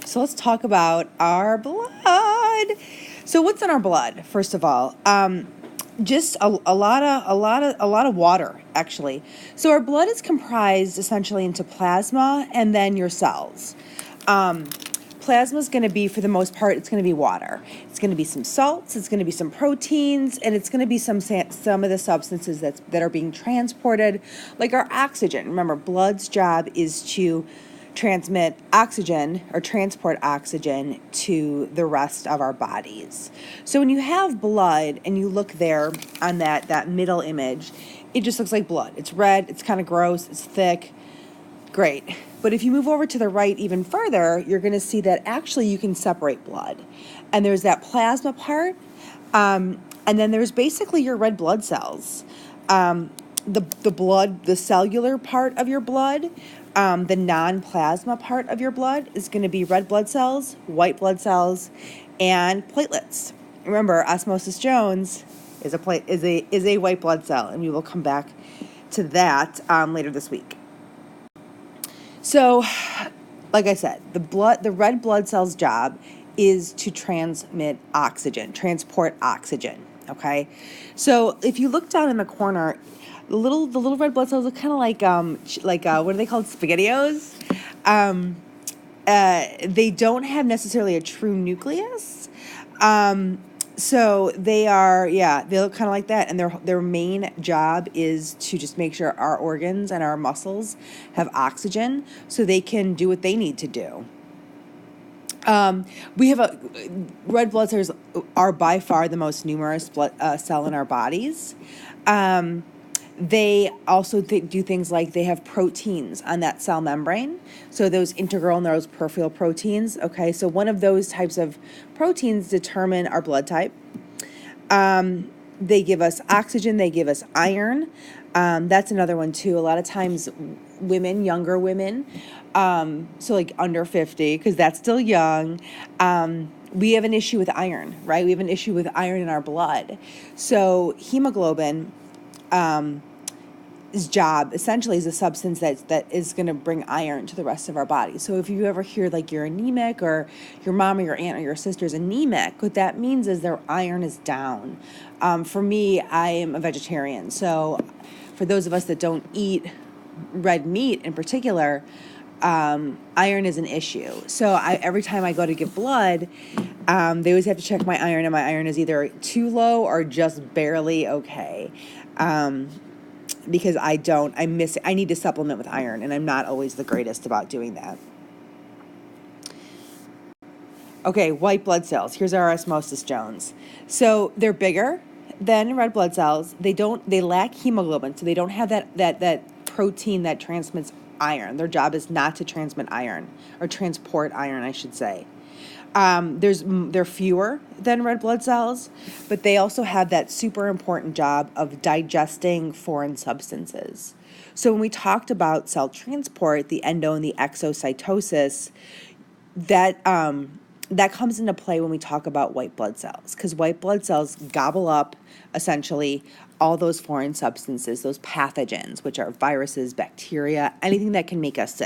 So let's talk about our blood. So what's in our blood? First of all, just a lot of water, actually. So our blood is comprised essentially into plasma and then your cells. Plasma is going to be, for the most part, it's going to be water. It's going to be some salts, it's going to be some proteins, and it's going to be some of the substances that are being transported, like our oxygen. Remember, blood's job is to transmit oxygen or transport oxygen to the rest of our bodies. So when you have blood and you look there on that middle image, it just looks like blood. It's red, it's kind of gross, it's thick. Great. But if you move over to the right even further, you're going to see that actually you can separate blood. And there's that plasma part, and then there's basically your red blood cells. The cellular part of your blood, the non-plasma part of your blood is going to be red blood cells, white blood cells, and platelets. Remember, Osmosis Jones is a white blood cell, and we will come back to that later this week. So, like I said, the red blood cell's job is to transport oxygen. Okay, so if you look down in the corner, the little red blood cells look kind of like what are they called? SpaghettiOs. They don't have necessarily a true nucleus. So they look kind of like that, and their main job is to just make sure our organs and our muscles have oxygen so they can do what they need to do. We have red blood cells are by far the most numerous cell in our bodies. They also do things like they have proteins on that cell membrane. So those integral and those peripheral proteins. Okay, so one of those types of proteins determine our blood type. They give us oxygen. They give us iron. That's another one too. A lot of times younger women, so like under 50, because that's still young, we have an issue with iron, right? We have an issue with iron in our blood. So hemoglobin, his job essentially is a substance that is going to bring iron to the rest of our body. So if you ever hear like you're anemic, or your mom or your aunt or your sister's anemic, what that means is their iron is down. For me, I am a vegetarian. So for those of us that don't eat red meat in particular, iron is an issue. So every time I go to give blood, they always have to check my iron, and my iron is either too low or just barely okay. Because I need to supplement with iron, and I'm not always the greatest about doing that. Okay, white blood cells. Here's our Osmosis Jones. So they're bigger than red blood cells. They lack hemoglobin, so they don't have that protein that transmits iron. Their job is not to transmit iron, or transport iron, I should say. They're fewer than red blood cells, but they also have that super important job of digesting foreign substances. So when we talked about cell transport, the endo and the exocytosis, that comes into play when we talk about white blood cells, because white blood cells gobble up essentially all those foreign substances, those pathogens, which are viruses, bacteria, anything that can make us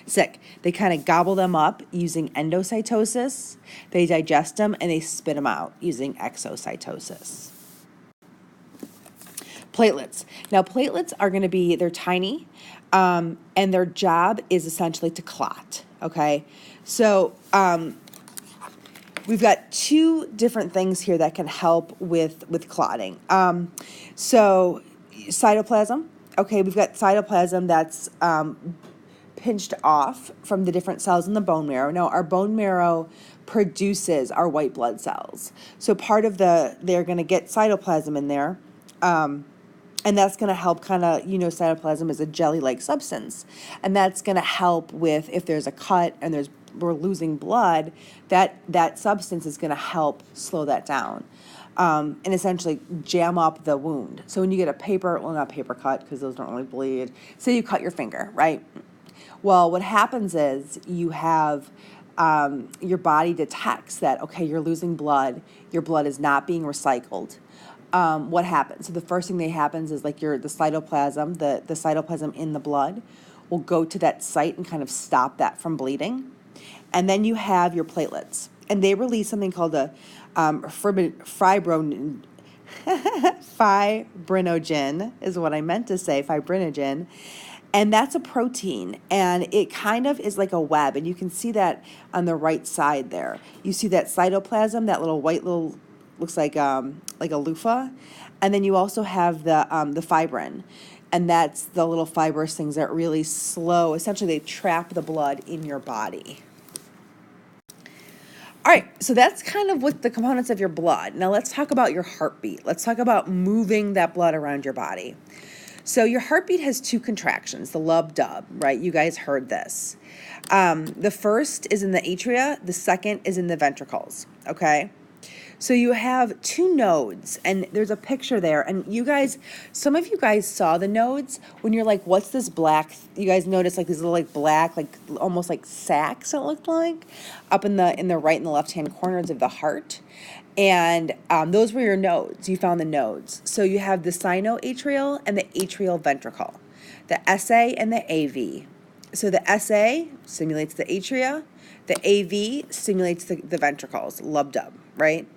sick. They kind of gobble them up using endocytosis. They digest them and they spit them out using exocytosis. Platelets. Now, platelets are going to be, they're tiny, and their job is essentially to clot, okay? So, we've got two different things here that can help with clotting. So cytoplasm. Okay, we've got cytoplasm that's pinched off from the different cells in the bone marrow. Now, our bone marrow produces our white blood cells. So they're going to get cytoplasm in there. And that's going to help cytoplasm is a jelly-like substance. And that's going to help with, if there's a cut and we're losing blood, that substance is going to help slow that down, and essentially jam up the wound. So when you get not paper cut, because those don't really bleed. Say you cut your finger, right? Well, what happens is you have your body detects that, okay, you're losing blood. Your blood is not being recycled. What happens? So the first thing that happens is like the cytoplasm in the blood will go to that site and kind of stop that from bleeding. And then you have your platelets. And they release something called a fibrinogen is what I meant to say, fibrinogen. And that's a protein, and it kind of is like a web, and you can see that on the right side there. You see that cytoplasm, that little white little, looks like a loofah, and then you also have the fibrin, and that's the little fibrous things that really slow. Essentially, they trap the blood in your body. All right, so that's kind of what the components of your blood. Now let's talk about your heartbeat. Let's talk about moving that blood around your body. So your heartbeat has two contractions, the lub-dub, right? You guys heard this. The first is in the atria. The second is in the ventricles, okay? So you have two nodes, and there's a picture there. And you guys, some of you guys saw the nodes when you're like, what's this black? You guys notice like these little like black, like almost like sacs it looked like, up in the right and the left-hand corners of the heart. And those were your nodes. You found the nodes. So you have the sinoatrial and the atrial ventricle, the SA and the AV. So the SA stimulates the atria, the AV stimulates the ventricles, lub-dub, right?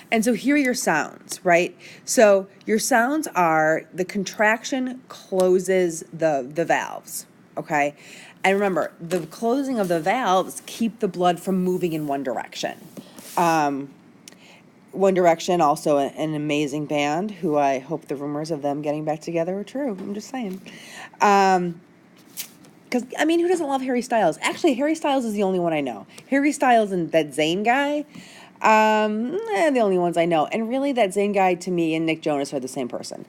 And so here are your sounds, right? So your sounds are the contraction closes the valves, okay? And remember, the closing of the valves keep the blood from moving in one direction. One Direction, also an amazing band, who I hope the rumors of them getting back together are true. I'm just saying. Because, I mean, who doesn't love Harry Styles? Actually, Harry Styles is the only one I know. Harry Styles and that Zayn guy, the only ones I know. And really, that Zayn guy, to me, and Nick Jonas are the same person.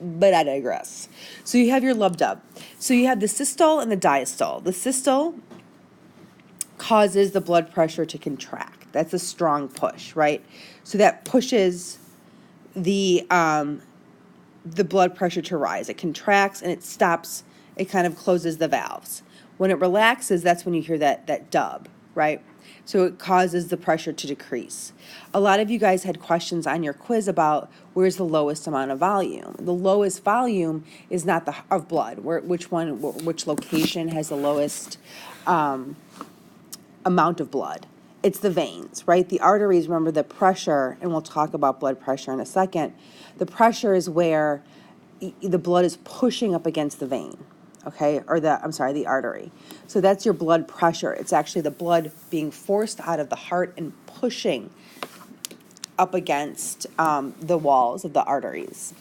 But I digress. So you have your lub-dub. So you have the systole and the diastole. The systole causes the blood pressure to contract. That's a strong push, right? So that pushes the blood pressure to rise. It contracts and it stops. It kind of closes the valves. When it relaxes, that's when you hear that dub, right? So it causes the pressure to decrease. A lot of you guys had questions on your quiz about where's the lowest amount of volume. The lowest volume is not of blood. Which location has the lowest amount of blood? It's the veins, right? The arteries, remember the pressure, and we'll talk about blood pressure in a second. The pressure is where the blood is pushing up against the vein. Okay, or the artery. So that's your blood pressure. It's actually the blood being forced out of the heart and pushing up against the walls of the arteries.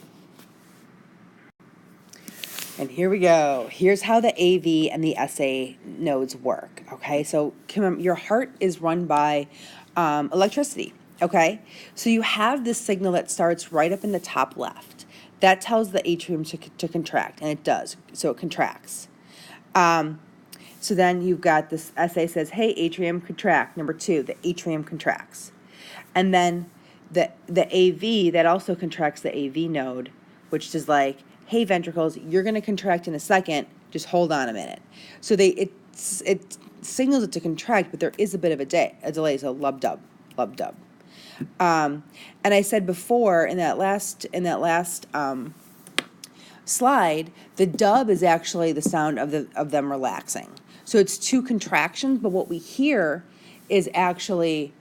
And here we go. Here's how the AV and the SA nodes work, okay? So your heart is run by electricity, okay? So you have this signal that starts right up in the top left. That tells the atrium to contract, and it does. So it contracts. So then you've got this SA says, hey, atrium, contract. Number 2, the atrium contracts. And then the AV, that also contracts the AV node, which is like, hey, ventricles, you're going to contract in a second. Just hold on a minute. So it signals it to contract, but there is a bit of a delay. So lub-dub. And I said before in that last slide, the dub is actually the sound of them relaxing. So it's two contractions, but what we hear is actually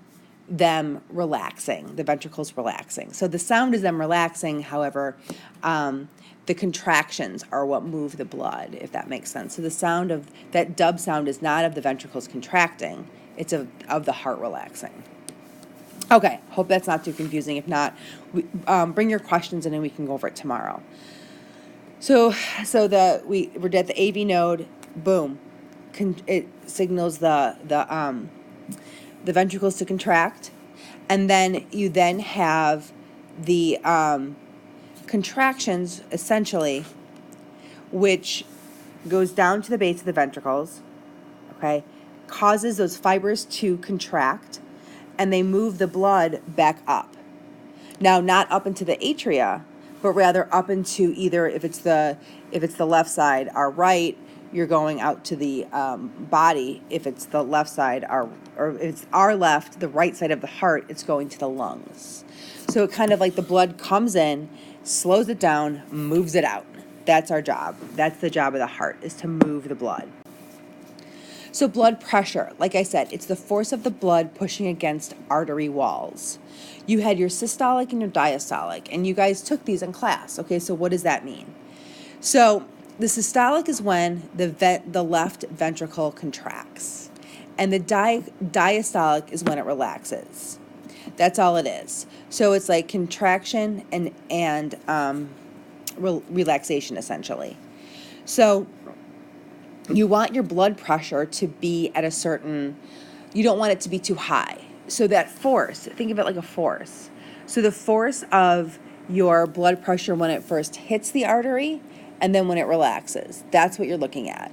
them relaxing, the ventricles relaxing. So the sound is them relaxing. However, the contractions are what move the blood, if that makes sense. So the sound of that dub sound is not of the ventricles contracting; it's of the heart relaxing. Okay, hope that's not too confusing. If not, bring your questions in and we can go over it tomorrow. So we're at the AV node. Boom, it signals the ventricles to contract, and then you have the contractions, essentially, which goes down to the base of the ventricles. Okay, causes those fibers to contract, and they move the blood back up. Now, not up into the atria, but rather up into either, if it's the left side, our right, you're going out to the body. If it's the left side, or if it's our left, the right side of the heart, it's going to the lungs. So it kind of like the blood comes in, slows it down, moves it out. That's our job. That's the job of the heart, is to move the blood. So blood pressure, like I said, it's the force of the blood pushing against artery walls. You had your systolic and your diastolic, and you guys took these in class. Okay, so what does that mean? So the systolic is when the left ventricle contracts, and the diastolic is when it relaxes. That's all it is. So it's like contraction and relaxation, essentially. So you want your blood pressure to be at a certain, you don't want it to be too high. So that force, think of it like a force. So the force of your blood pressure when it first hits the artery and then when it relaxes, that's what you're looking at.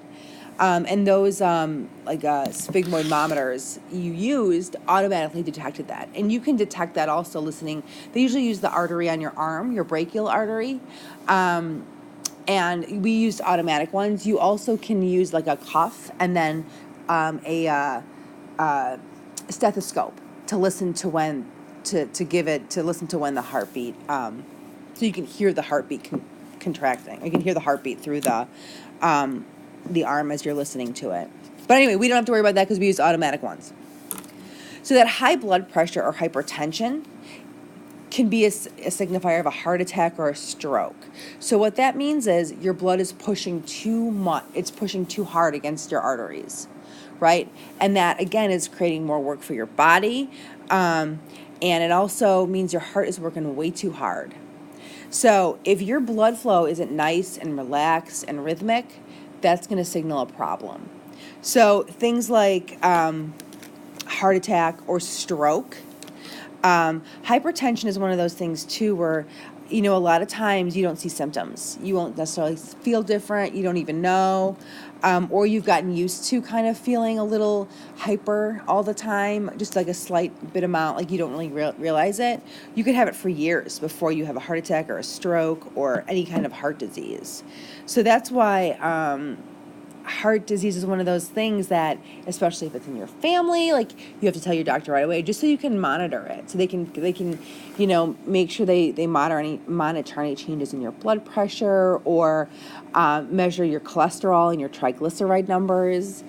And those sphygmomanometers you used automatically detected that. And you can detect that also listening. They usually use the artery on your arm, your brachial artery. And we used automatic ones. You also can use like a cuff and then a stethoscope to listen to when to listen to when the heartbeat. So you can hear the heartbeat contracting. You can hear the heartbeat through the arm as you're listening to it. But anyway, we don't have to worry about that because we use automatic ones. So that high blood pressure or hypertension can be a signifier of a heart attack or a stroke. So what that means is your blood is pushing too much. It's pushing too hard against your arteries, right? And that, again, is creating more work for your body. And it also means your heart is working way too hard. So if your blood flow isn't nice and relaxed and rhythmic, that's going to signal a problem. So things like heart attack or stroke. Hypertension is one of those things too where, a lot of times you don't see symptoms. You won't necessarily feel different. You don't even know. Or you've gotten used to kind of feeling a little hyper all the time, just like a slight bit amount, like you don't really realize it. You could have it for years before you have a heart attack or a stroke or any kind of heart disease. So that's why heart disease is one of those things that, especially if it's in your family, like you have to tell your doctor right away, just so you can monitor it, so they can make sure they monitor any changes in your blood pressure or measure your cholesterol and your triglyceride numbers,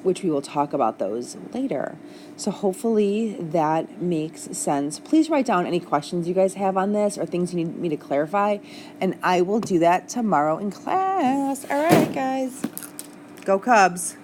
which we will talk about those later. So hopefully that makes sense. Please write down any questions you guys have on this or things you need me to clarify, and I will do that tomorrow in class. All right, guys. Go Cubs.